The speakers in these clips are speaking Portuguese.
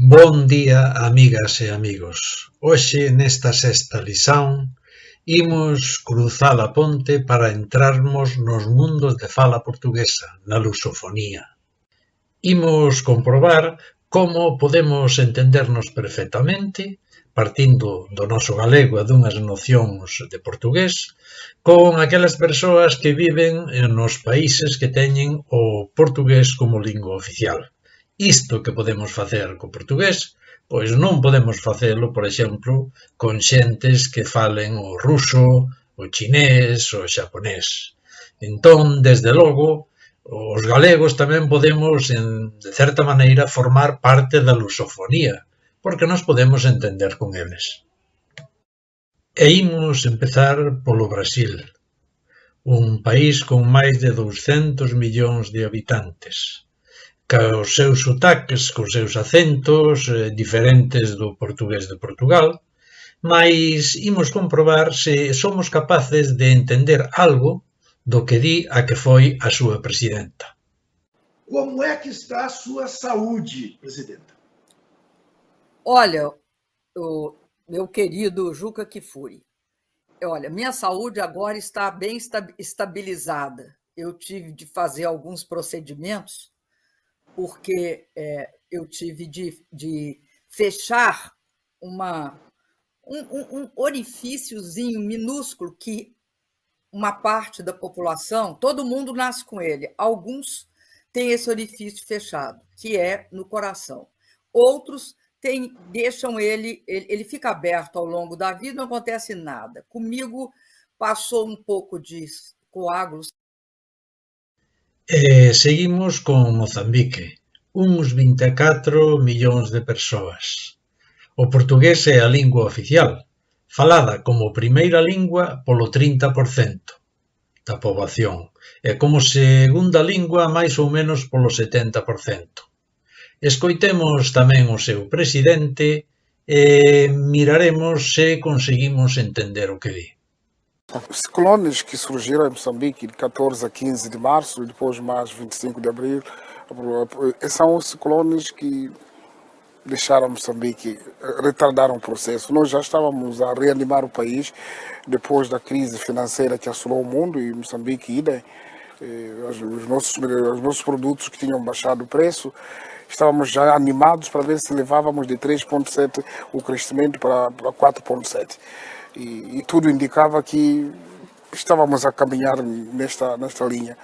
Bon día, amigas e amigos. Hoxe, nesta sexta lición, imos cruzar a ponte para entrarmos nos mundos de fala portuguesa, na lusofonía. Imos comprobar como podemos entendernos perfectamente, partindo do noso galego e dunhas nocións de portugués, con aquelas persoas que viven nos países que teñen o portugués como lingua oficial. Isto que podemos facer co portugués, pois non podemos facelo, por exemplo, con xentes que falen o ruso, o chinés, o xaponés. Entón, desde logo, os galegos tamén podemos, de certa maneira, formar parte da lusofonía, porque nos podemos entender con eles. E imos empezar polo Brasil, un país con máis de 200 millóns de habitantes, cos seus sotaques, cos seus acentos diferentes do portugués de Portugal, mais imos comprobar se somos capaces de entender algo do que di a que foi a súa presidenta. Como é que está a sua saúde, presidenta? Olha, meu querido Juca Kfouri, olha, minha saúde agora está bem estabilizada. Eu tive de fazer alguns procedimentos, porque eu tive de fechar um orifíciozinho minúsculo que uma parte da população, todo mundo nasce com ele, alguns têm esse orifício fechado, que é no coração. Outros deixam ele fica aberto ao longo da vida, não acontece nada. Comigo passou um pouco de coágulos. Seguimos con Mozambique, uns 24 millóns de persoas. O portugués é a lingua oficial, falada como primeira lingua polo 30% da poboación e como segunda lingua máis ou menos polo 70%. Escoitemos tamén o seu presidente e miraremos se conseguimos entender o que di. Os ciclones que surgiram em Moçambique de 14 a 15 de março e depois mais 25 de abril, são os ciclones que deixaram Moçambique, retardaram o processo. Nós já estávamos a reanimar o país depois da crise financeira que assolou o mundo e Moçambique idem. Os nossos produtos que tinham baixado o preço, estávamos já animados para ver se levávamos de 3,7 o crescimento para 4,7. E tudo indicava que estávamos a caminhar nesta linha.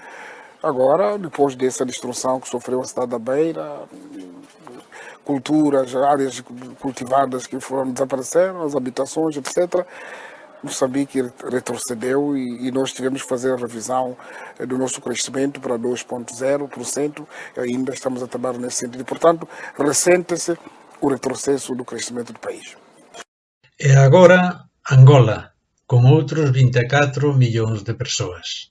Agora, depois dessa destruição que sofreu a cidade da Beira, culturas, áreas cultivadas que foram desaparecendo, as habitações, etc., Moçambique retrocedeu e nós tivemos que fazer a revisão do nosso crescimento para 2,0%, ainda estamos a trabalhar nesse sentido. Portanto, ressente-se o retrocesso do crescimento do país. E agora, Angola, con outros 24 millóns de persoas.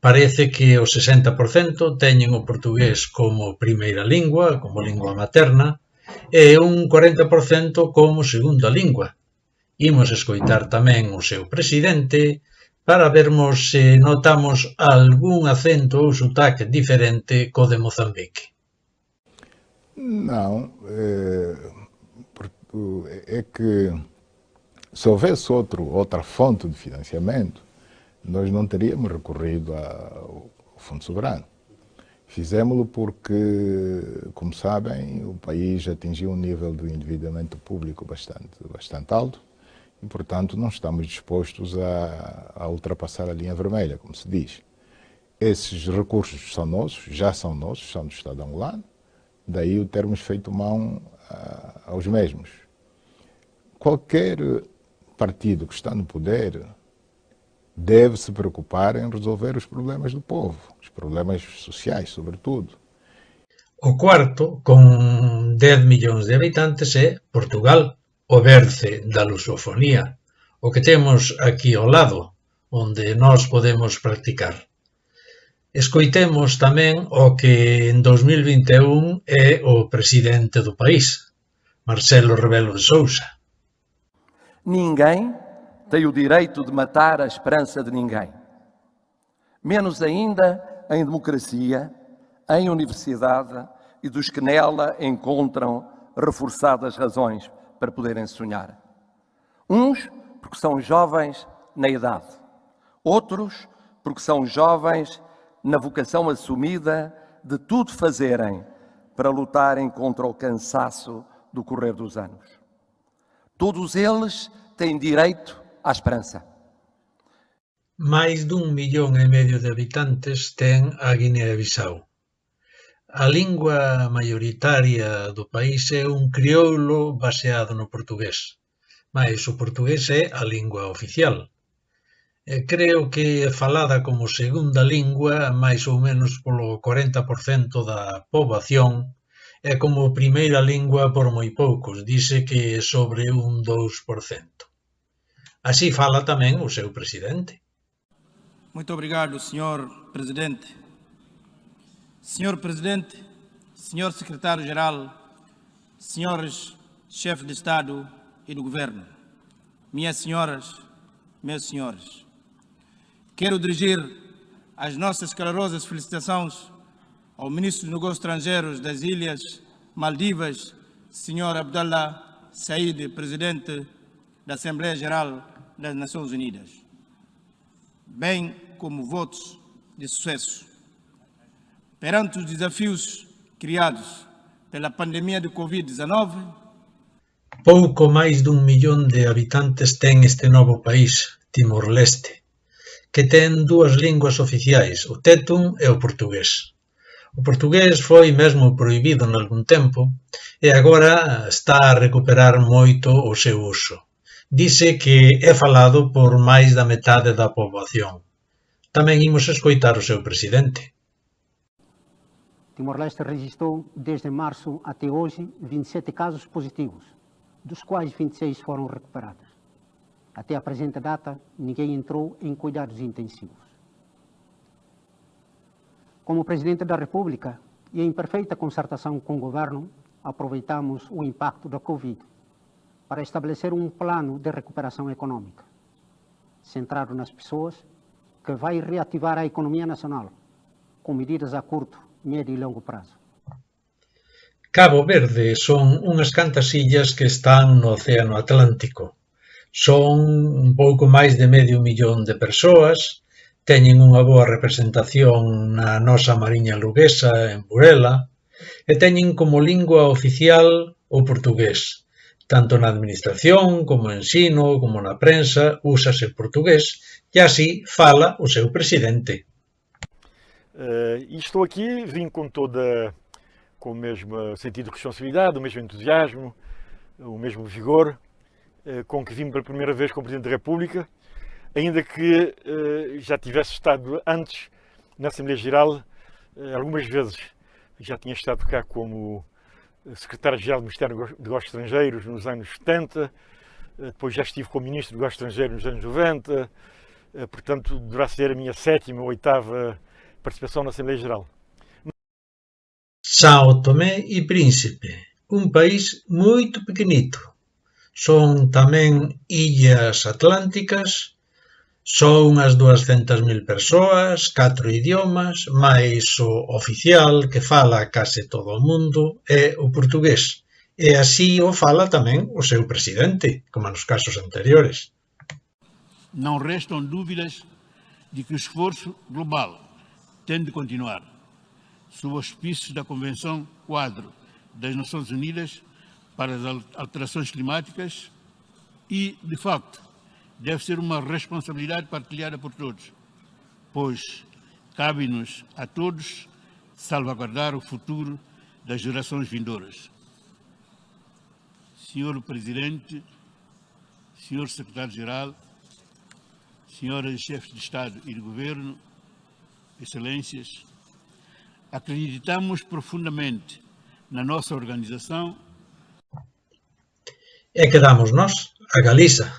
Parece que o 60% teñen o portugués como primeira lingua, como lingua materna, e un 40% como segunda lingua. Imos escoitar tamén o seu presidente para vermos se notamos algún acento ou sotaque diferente co de Mozambique. Não, é que se houvesse outra fonte de financiamento, nós não teríamos recorrido ao Fundo Soberano. Fizemos-lo porque, como sabem, o país atingiu um nível de endividamento público bastante alto e, portanto, não estamos dispostos a ultrapassar a linha vermelha, como se diz. Esses recursos são nossos, já são nossos, são do Estado angolano, daí o termos feito mão aos mesmos. Qualquer partido que está no poder deve se preocupar em resolver os problemas do povo, os problemas sociais, sobretudo. O cuarto, con 10 millóns de habitantes, é Portugal, o berce da lusofonía, o que temos aquí ao lado, onde nós podemos practicar. Escoitemos tamén o que en 2021 é o presidente do país, Marcelo Rebelo de Sousa. Ninguém tem o direito de matar a esperança de ninguém. Menos ainda em democracia, em universidade e dos que nela encontram reforçadas razões para poderem sonhar. Uns porque são jovens na idade, outros porque são jovens na vocação assumida de tudo fazerem para lutarem contra o cansaço do correr dos anos. Todos eles têm direito à esperança. Mais de 1,5 millón de habitantes ten a Guinea-Bissau. A lingua maioritaria do país é un crioulo baseado no portugués, mais o portugués é a lingua oficial. Creo que é falada como segunda lingua máis ou menos polo 40% da poboación e como primeira lingua por moi poucos, dice que é sobre un 2%. Así fala tamén o seu presidente. Muito obrigado, Sr. Presidente. Sr. Presidente, Sr. Secretário-Geral, Senhores Chefes de Estado e do Governo, minhas senhoras, meus senhores, quero dirigir as nossas calorosas felicitações ao Ministro dos Negócios Estrangeiros das Ilhas Maldivas, Sr. Abdallah Said, Presidente da Assembleia Geral das Nações Unidas, bem como votos de sucesso. Perante os desafios criados pela pandemia de Covid-19, pouco máis de 1 millón de habitantes ten este novo país, Timor-Leste, que ten dúas linguas oficiais, o tétum e o portugués. O portugués foi mesmo prohibido nalgún tempo e agora está a recuperar moito o seu uso. Dice que é falado por máis da metade da poboación. Tamén imos escoitar o seu presidente. Timor-Leste registrou, desde março até hoje, 27 casos positivos, dos quais 26 foram recuperados. Até a presente data, ninguém entrou em cuidados intensivos. Como Presidente da República e em perfeita concertação com o Governo, aproveitamos o impacto da Covid para estabelecer um plano de recuperação econômica, centrado nas pessoas, que vai reativar a economia nacional, com medidas a curto, médio e longo prazo. Cabo Verde son unhas cantas illas que están no Océano Atlántico. Son un pouco máis de medio millón de persoas, teñen unha boa representación na nosa mariña luguesa en Burela e teñen como lingua oficial o portugués. Tanto na administración, como no ensino, como na prensa, úsase o portugués e así fala o seu presidente. E estou aqui, vim com o mesmo sentido de responsabilidade, o mesmo entusiasmo, o mesmo vigor com que vim pela primeira vez como Presidente da República, ainda que já tivesse estado antes na Assembleia Geral, algumas vezes já tinha estado cá como Secretário-Geral do Ministério dos Negócios Estrangeiros nos anos 70, depois já estive como Ministro dos Negócios Estrangeiros nos anos 90, portanto, deverá ser a minha 7ª ou 8ª participação na Assembleia Geral. São Tomé e Príncipe, un país moito pequenito. Son tamén illas atlánticas, son unhas 200.000 persoas, 4 idiomas, máis o oficial que fala case todo o mundo é o portugués. E así o fala tamén o seu presidente, como nos casos anteriores. Não restam dúvidas de que o esforço global tem de continuar, sob os auspícios da Convenção Quadro das Nações Unidas para as Alterações Climáticas e, de facto, deve ser uma responsabilidade partilhada por todos, pois cabe-nos a todos salvaguardar o futuro das gerações vindouras. Senhor Presidente, Senhor Secretário-Geral, Senhoras Chefes de Estado e de Governo, Excelências, acreditamos profundamente na nossa organização. E quedamos nós, a Galiza.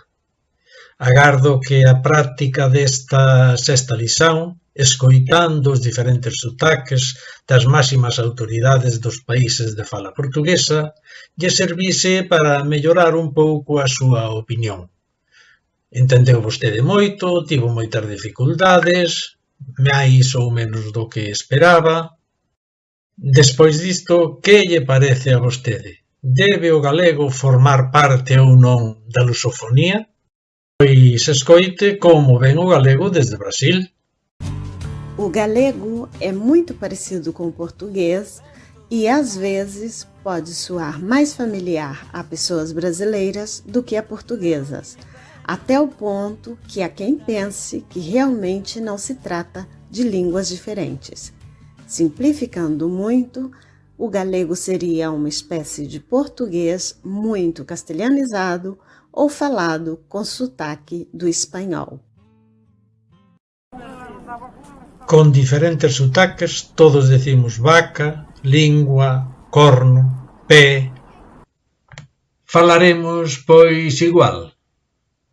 Agardo que a práctica desta sexta lição, escoitando os diferentes sotaques das máximas autoridades dos países de fala portuguesa, lle servise para mellorar un pouco a súa opinión. Entendeu vostede moito, tivo moitas dificultades, máis ou menos do que esperaba. Despois disto, que lle parece a vostede? Debe o galego formar parte ou non da lusofonía? Pois escoite como ven o galego desde Brasil. O galego é muito parecido com o português e, às vezes, pode soar mais familiar a pessoas brasileiras do que a portuguesas, até o ponto que há quem pense que realmente não se trata de línguas diferentes. Simplificando muito, o galego seria uma espécie de português muito castelhanizado ou falado com sotaque do espanhol. Con diferentes sotaques, todos decimos vaca, lingua, corno, pé. Falaremos, pois, igual.